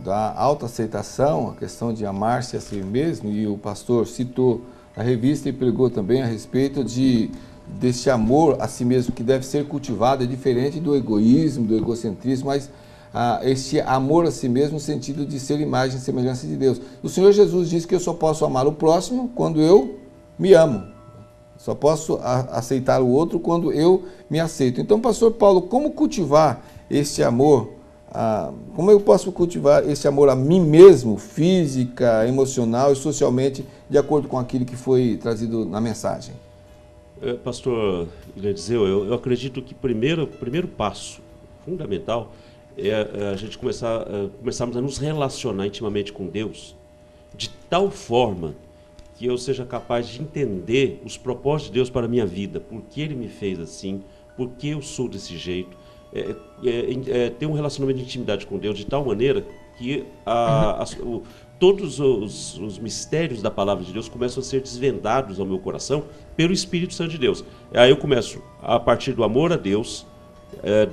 da autoaceitação, a questão de amar-se a si mesmo, e o pastor citou na revista e pregou também a respeito desse amor a si mesmo que deve ser cultivado, é diferente do egoísmo, do egocentrismo, mas esse amor a si mesmo no sentido de ser imagem e semelhança de Deus. O Senhor Jesus disse que eu só posso amar o próximo quando eu me amo. Só posso aceitar o outro quando eu me aceito. Então, pastor Paulo, como cultivar esse amor? Como eu posso cultivar esse amor a mim mesmo, física, emocional e socialmente, de acordo com aquilo que foi trazido na mensagem? Pastor Eliseu, eu acredito que o primeiro passo fundamental é a gente começarmos a nos relacionar intimamente com Deus de tal forma que eu seja capaz de entender os propósitos de Deus para a minha vida, por que Ele me fez assim, por que eu sou desse jeito, ter um relacionamento de intimidade com Deus de tal maneira que todos os mistérios da palavra de Deus começam a ser desvendados ao meu coração pelo Espírito Santo de Deus. Aí eu começo, a partir do amor a Deus,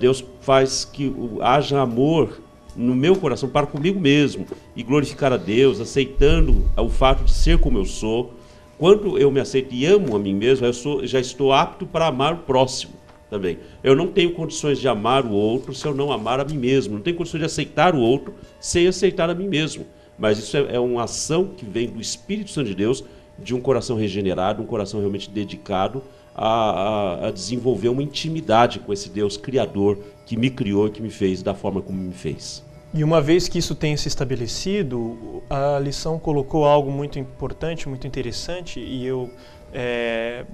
Deus faz que haja amor no meu coração para comigo mesmo e glorificar a Deus, aceitando o fato de ser como eu sou. Quando eu me aceito e amo a mim mesmo, já estou apto para amar o próximo também. Eu não tenho condições de amar o outro se eu não amar a mim mesmo. Não tenho condições de aceitar o outro sem aceitar a mim mesmo. Mas isso é uma ação que vem do Espírito Santo de Deus, de um coração regenerado, um coração realmente dedicado a desenvolver uma intimidade com esse Deus Criador que me criou e que me fez da forma como me fez. E uma vez que isso tenha se estabelecido, a lição colocou algo muito importante, muito interessante, e eu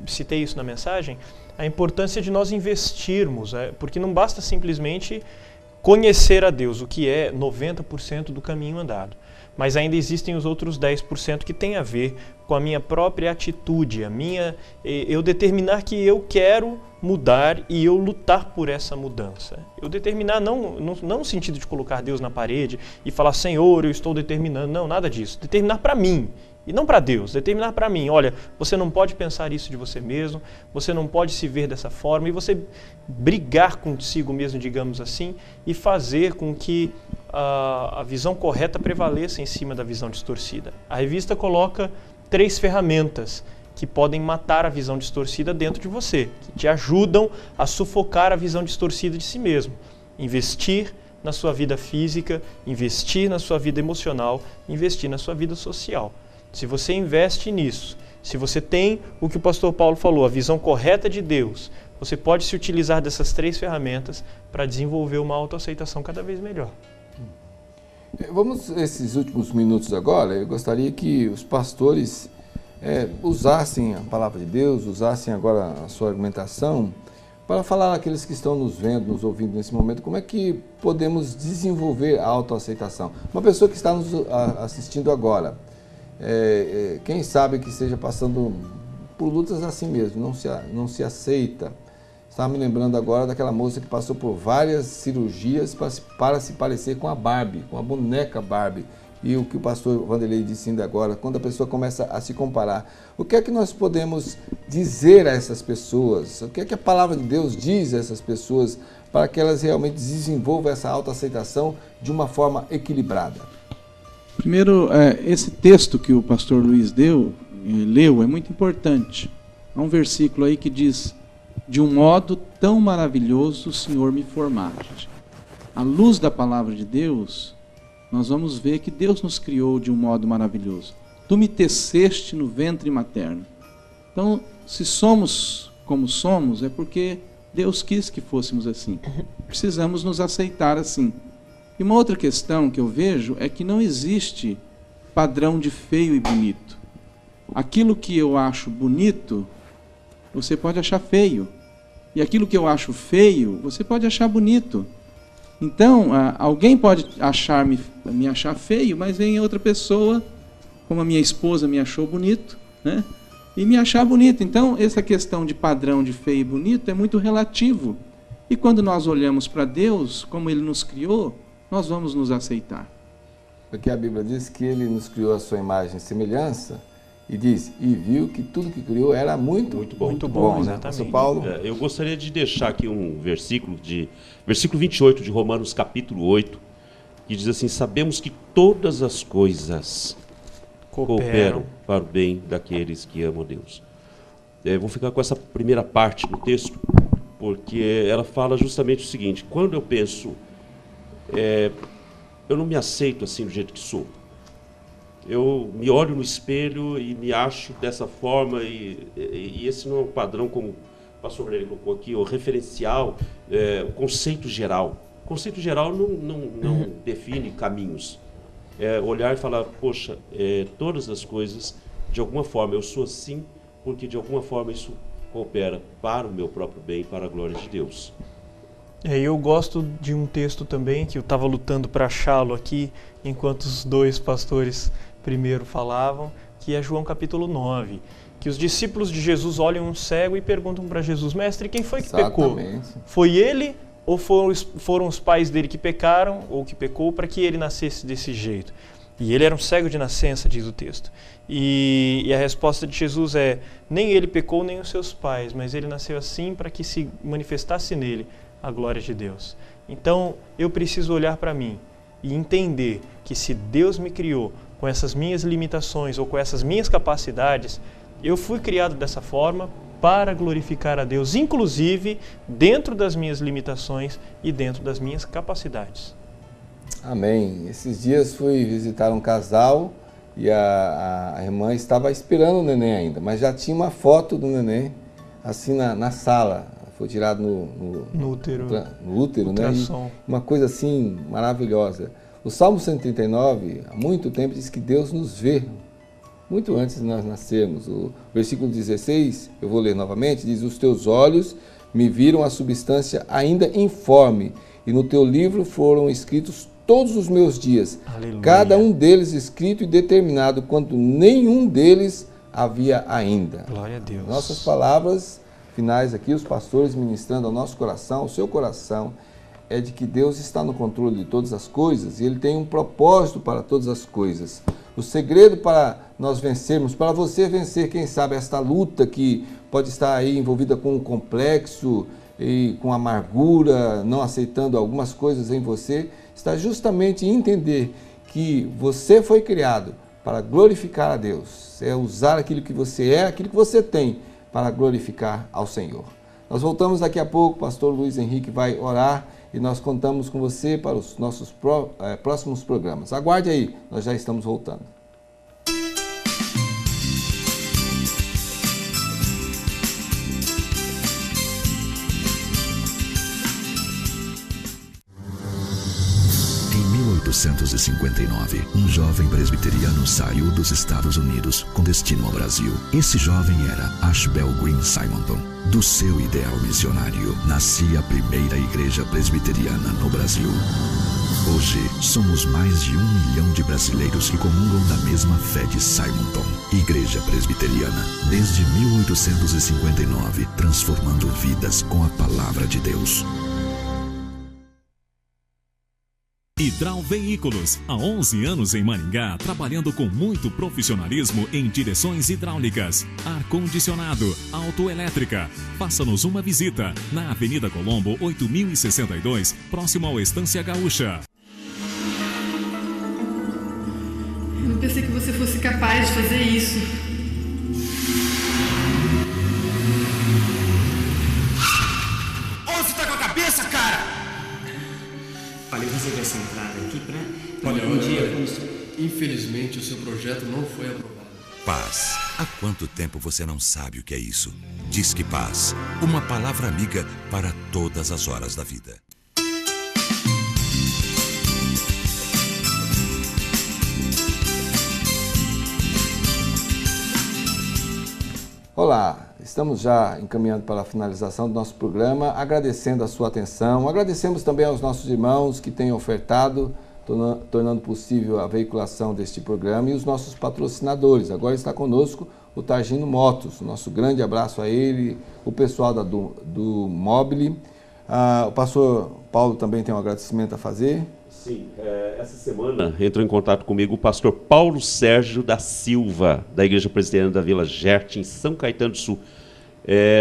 citei isso na mensagem, a importância de nós investirmos, porque não basta simplesmente conhecer a Deus, o que é 90% do caminho andado. Mas ainda existem os outros 10% que tem a ver com a minha própria atitude, eu determinar que eu quero mudar e eu lutar por essa mudança. Eu determinar não no sentido de colocar Deus na parede e falar, Senhor, eu estou determinando, não, nada disso. Determinar para mim e não para Deus, determinar para mim, olha, você não pode pensar isso de você mesmo, você não pode se ver dessa forma e você brigar consigo mesmo, digamos assim, e fazer com que a visão correta prevaleça em cima da visão distorcida. A revista coloca 3 ferramentas que podem matar a visão distorcida dentro de você, que te ajudam a sufocar a visão distorcida de si mesmo. Investir na sua vida física, investir na sua vida emocional, investir na sua vida social. Se você investe nisso, se você tem o que o pastor Paulo falou, a visão correta de Deus, você pode se utilizar dessas 3 ferramentas para desenvolver uma autoaceitação cada vez melhor. Vamos, esses últimos minutos agora, eu gostaria que os pastores usassem a palavra de Deus, usassem agora a sua argumentação, para falar àqueles que estão nos vendo, nos ouvindo nesse momento, como é que podemos desenvolver a autoaceitação. Uma pessoa que está nos assistindo agora, quem sabe que esteja passando por lutas assim mesmo, não se aceita. Estava me lembrando agora daquela moça que passou por várias cirurgias para se parecer com a Barbie, com a boneca Barbie, e o que o pastor Vanderlei disse ainda agora, quando a pessoa começa a se comparar, o que é que nós podemos dizer a essas pessoas? O que é que a palavra de Deus diz a essas pessoas para que elas realmente desenvolvam essa autoaceitação de uma forma equilibrada? Primeiro, esse texto que o pastor Luiz leu é muito importante. Há um versículo aí que diz: de um modo tão maravilhoso o Senhor me formaste. À luz da palavra de Deus, nós vamos ver que Deus nos criou de um modo maravilhoso. Tu me teceste no ventre materno. Então, se somos como somos, é porque Deus quis que fôssemos assim. Precisamos nos aceitar assim. E uma outra questão que eu vejo é que não existe padrão de feio e bonito. Aquilo que eu acho bonito, você pode achar feio. E aquilo que eu acho feio, você pode achar bonito. Então, alguém pode me achar feio, mas vem outra pessoa, como a minha esposa me achou bonito, né? E me achar bonito. Então, essa questão de padrão de feio e bonito é muito relativo. E quando nós olhamos para Deus, como Ele nos criou, nós vamos nos aceitar. Porque a Bíblia diz que Ele nos criou a sua imagem e semelhança, e diz, e viu que tudo que criou era muito bom. Muito bom, exatamente. Pastor Paulo? Eu gostaria de deixar aqui um versículo 28 de Romanos capítulo 8, que diz assim: sabemos que todas as coisas cooperam para o bem daqueles que amam a Deus. Vou ficar com essa primeira parte do texto, porque ela fala justamente o seguinte: quando eu penso, eu não me aceito assim do jeito que sou. Eu me olho no espelho e me acho dessa forma, e esse não é um padrão, como o pastor Vanderlei colocou aqui, o referencial, o conceito geral. O conceito geral não define caminhos. Olhar e falar, poxa, todas as coisas, de alguma forma, eu sou assim, porque de alguma forma isso coopera para o meu próprio bem, para a glória de Deus. Eu gosto de um texto também, que eu estava lutando para achá-lo aqui, enquanto os dois pastores primeiro falavam, que é João capítulo 9, que os discípulos de Jesus olham um cego e perguntam para Jesus: mestre, quem foi que pecou? Foi ele ou foram os pais dele que pecaram, ou que pecou, para que ele nascesse desse jeito? E ele era um cego de nascença, diz o texto. E a resposta de Jesus é: nem ele pecou, nem os seus pais, mas ele nasceu assim para que se manifestasse nele a glória de Deus. Então, eu preciso olhar para mim e entender que se Deus me criou com essas minhas limitações ou com essas minhas capacidades, eu fui criado dessa forma para glorificar a Deus, inclusive dentro das minhas limitações e dentro das minhas capacidades. Amém. Esses dias fui visitar um casal e a irmã estava esperando o neném ainda, mas já tinha uma foto do neném assim na sala. Foi tirado no útero, né? E uma coisa assim maravilhosa. O Salmo 139, há muito tempo, diz que Deus nos vê, muito antes de nós nascermos. O versículo 16, eu vou ler novamente, diz: os teus olhos me viram a substância ainda informe, e no teu livro foram escritos todos os meus dias, Aleluia. Cada um deles escrito e determinado, quando nenhum deles havia ainda. Glória a Deus. Nossas palavras finais aqui, os pastores ministrando ao nosso coração, ao seu coração, é de que Deus está no controle de todas as coisas e Ele tem um propósito para todas as coisas. O segredo para nós vencermos, para você vencer, quem sabe, esta luta que pode estar aí envolvida com um complexo e com amargura, não aceitando algumas coisas em você, está justamente em entender que você foi criado para glorificar a Deus. É usar aquilo que você é, aquilo que você tem, para glorificar ao Senhor. Nós voltamos daqui a pouco, o pastor Luiz Henrique vai orar e nós contamos com você para os nossos próximos programas. Aguarde aí, nós já estamos voltando. Em 1859, um jovem presbiteriano saiu dos Estados Unidos com destino ao Brasil. Esse jovem era Ashbel Green Simonton. Do seu ideal missionário, nascia a primeira igreja presbiteriana no Brasil. Hoje, somos mais de 1 milhão de brasileiros que comungam da mesma fé de Simonton. Igreja Presbiteriana, desde 1859, transformando vidas com a palavra de Deus. Vidral Veículos, há 11 anos em Maringá, trabalhando com muito profissionalismo em direções hidráulicas, ar-condicionado, autoelétrica. Faça-nos uma visita na Avenida Colombo, 8062, próximo ao Estância Gaúcha. Eu não pensei que você fosse capaz de fazer isso. Onde você tá com a cabeça, cara? Olha, eu reservei essa entrada aqui pra... Olha, infelizmente o seu projeto não foi aprovado. Paz. Há quanto tempo você não sabe o que é isso? Disque Paz. Uma palavra amiga para todas as horas da vida. Olá, estamos já encaminhando para a finalização do nosso programa, agradecendo a sua atenção, agradecemos também aos nossos irmãos que têm ofertado, tornando possível a veiculação deste programa, e os nossos patrocinadores. Agora está conosco o Targino Motos, nosso grande abraço a ele, o pessoal do Mobile. O pastor Paulo também tem um agradecimento a fazer. Sim, essa semana entrou em contato comigo o pastor Paulo Sérgio da Silva, da Igreja Presbiteriana da Vila Gerte, em São Caetano do Sul.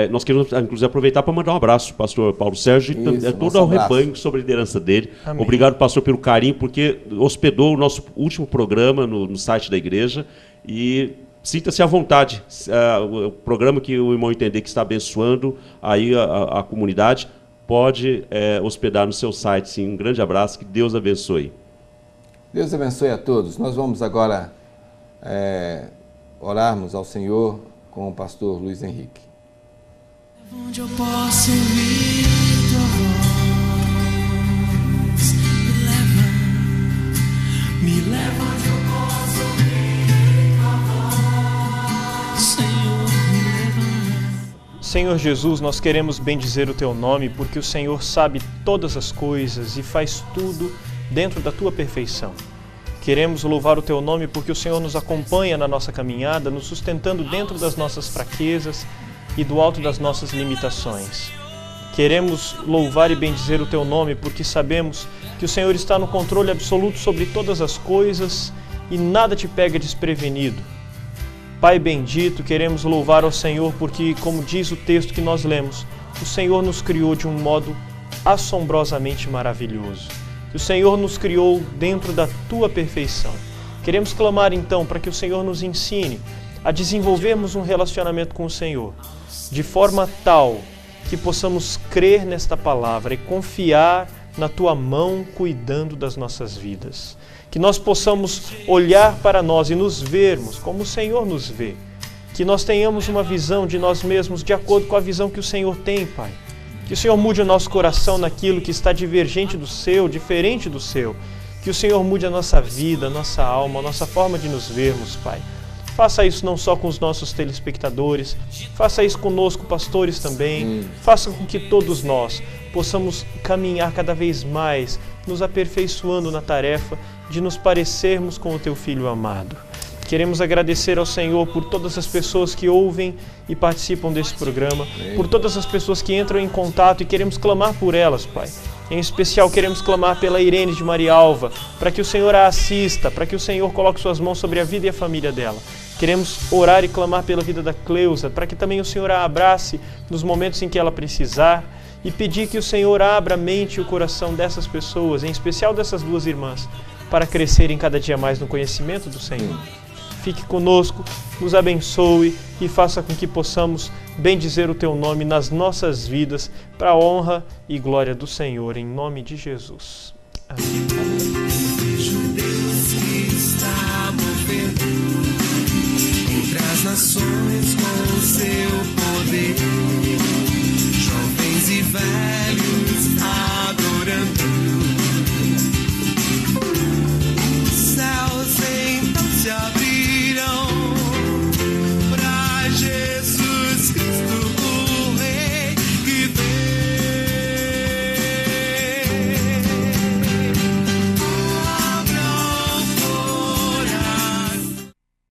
Nós queremos, inclusive, aproveitar para mandar um abraço, pastor Paulo Sérgio, e todo ao rebanho sobre a liderança dele. Amém. Obrigado, pastor, pelo carinho, porque hospedou o nosso último programa no site da igreja, e sinta-se à vontade. O programa que o irmão entender que está abençoando aí a comunidade, pode hospedar no seu site, sim. Um grande abraço, que Deus abençoe. Deus abençoe a todos. Nós vamos agora orarmos ao Senhor com o pastor Luiz Henrique. Onde eu posso ouvir tua voz, me leva onde eu posso ouvir tua voz, Senhor, me leva. Senhor Jesus, nós queremos bendizer o Teu nome, porque o Senhor sabe todas as coisas e faz tudo dentro da Tua perfeição. Queremos louvar o Teu nome porque o Senhor nos acompanha na nossa caminhada, nos sustentando dentro das nossas fraquezas e do alto das nossas limitações. Queremos louvar e bendizer o Teu nome porque sabemos que o Senhor está no controle absoluto sobre todas as coisas e nada te pega desprevenido. Pai bendito, queremos louvar ao Senhor porque, como diz o texto que nós lemos, o Senhor nos criou de um modo assombrosamente maravilhoso. O Senhor nos criou dentro da Tua perfeição. Queremos clamar então para que o Senhor nos ensine a desenvolvermos um relacionamento com o Senhor, de forma tal que possamos crer nesta palavra e confiar na Tua mão cuidando das nossas vidas. Que nós possamos olhar para nós e nos vermos como o Senhor nos vê. Que nós tenhamos uma visão de nós mesmos de acordo com a visão que o Senhor tem, Pai. Que o Senhor mude o nosso coração naquilo que está divergente do Seu, diferente do Seu. Que o Senhor mude a nossa vida, a nossa alma, a nossa forma de nos vermos, Pai. Faça isso não só com os nossos telespectadores, faça isso conosco, pastores também. Faça com que todos nós possamos caminhar cada vez mais, nos aperfeiçoando na tarefa de nos parecermos com o Teu Filho amado. Queremos agradecer ao Senhor por todas as pessoas que ouvem e participam desse programa, por todas as pessoas que entram em contato, e queremos clamar por elas, Pai. Em especial queremos clamar pela Irene de Marialva, para que o Senhor a assista, para que o Senhor coloque suas mãos sobre a vida e a família dela. Queremos orar e clamar pela vida da Cleusa, para que também o Senhor a abrace nos momentos em que ela precisar, e pedir que o Senhor abra a mente e o coração dessas pessoas, em especial dessas duas irmãs, para crescerem cada dia mais no conhecimento do Senhor. Fique conosco, nos abençoe e faça com que possamos bendizer o Teu nome nas nossas vidas, para a honra e glória do Senhor, em nome de Jesus. Amém. Deus que está movendo entre as nações com o Seu